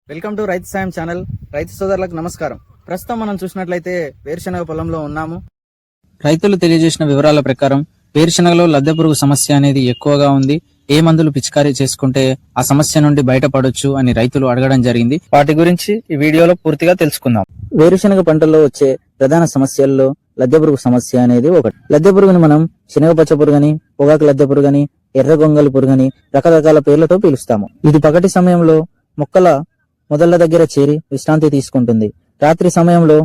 Welcome to రైతు సాయం channel. రైతు సోదరులకు నమస్కారం. ప్రస్తుతం మనం చూసినట్లయితే వేరుశనగ పొలంలో ఉన్నాము. రైతులు తెలియజేసిన వివరాల ప్రకారం వేరుశనగలో లద్దె పురుగు సమస్య అనేది ఎక్కువగా ఉంది. ఏ మందులు పిచికారీ చేసుకుంటే ఆ సమస్య నుండి బయటపడొచ్చు అని రైతులు అడగడం జరిగింది. వాటి గురించి ఈ వీడియోలో పూర్తిగా తెలుసుకుందాం. వేరుశనగ పంటల్లో వచ్చే ప్రధాన సమస్యల్లో లద్దె పురుగు సమస్య అనేది ఒకటి. లద్దె పురుగుని మనం శనగ పచ్చ పురుగని, పొగాకు లద్దె పురుగని, ఎర్ర గొంగలి పురుగని రకరకాల పేర్లతో పిలుస్తాము. ఇది పగటి సమయంలో మొక్కల మొదళ్ల దగ్గర చేరి విశ్రాంతి తీసుకుంటుంది. రాత్రి సమయంలో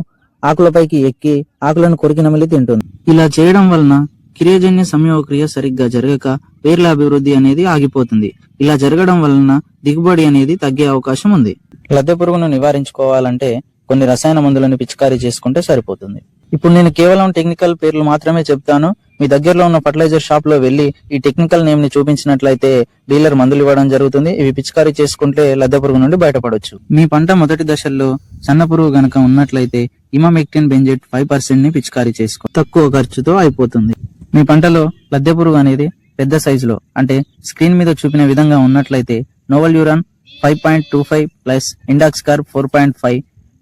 ఆకులపైకి ఎక్కి ఆకులను కొరికి నమిలి తింటుంది. ఇలా చేయడం వలన కిరేజన్య సంయోగక్రియ సరిగ్గా జరగక వేర్ల అభివృద్ధి అనేది ఆగిపోతుంది. ఇలా జరగడం వలన దిగుబడి అనేది తగ్గే అవకాశం ఉంది. లద్దె పురుగును నివారించుకోవాలంటే కొన్ని రసాయన మందులను పిచికారీ చేసుకుంటే సరిపోతుంది. ఇప్పుడు నేను కేవలం టెక్నికల్ పేర్లు మాత్రమే చెప్తాను. మీ దగ్గరలో ఉన్న ఫర్టిలైజర్ షాప్ లో వెళ్లి ఈ టెక్నికల్ నేమ్ ని చూపించినట్లయితే డీలర్ మందులు ఇవ్వడం జరుగుతుంది. ఇవి పిచికారీ చేసుకుంటే లద్దె పురుగు నుండి బయటపడొచ్చు. మీ పంట మొదటి దశల్లో సన్న పురుగు గనక ఉన్నట్లయితే ఇమామెక్టిన్ బెంజేట్ 5% ని పిచికారీ చేసుకో. తక్కువ ఖర్చుతో అయిపోతుంది. మీ పంటలో లద్దె పురుగు అనేది పెద్ద సైజులో అంటే స్క్రీన్ మీద చూపిన విధంగా ఉన్నట్లయితే నోవల్ యూరాన్ 5.25 ప్లస్ ఇండాక్స్కార్ 4.5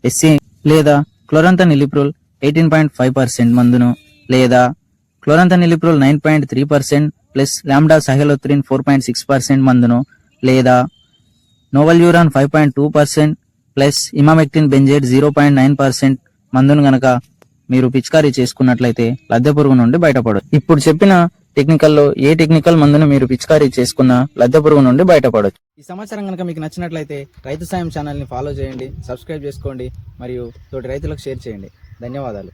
ఎస్సీ లేదా క్లోరంథనిలిప్రోల్ 18.5% మందును లేదా క్లోరంథనిలిప్రోల్ 9.3% ప్లస్ లాంబ్డా సహెలోత్రిన్ 4.6% మందును లేదా నోవల్ యూరాన్ 5.2% ప్లస్ ఇమామెక్టిన్ బెంజేట్ 0.9% మందును గనక మీరు పిచికారీ చేసుకున్నట్లయితే లద్దె పురుగు నుండి బయటపడదు. ఇప్పుడు చెప్పిన టెక్నికల్లో ఏ టెక్నికల్ మందును మీరు పిచికారీ చేసుకున్నా లద్దె పురుగు నుండి బయటపడొచ్చు. ఈ సమాచారం కనుక మీకు నచ్చినట్లయితే రైతు సాయం ఛానల్ ని ఫాలో చేయండి, సబ్స్క్రైబ్ చేసుకోండి మరియు తోటి రైతులకు షేర్ చేయండి. ధన్యవాదాలు.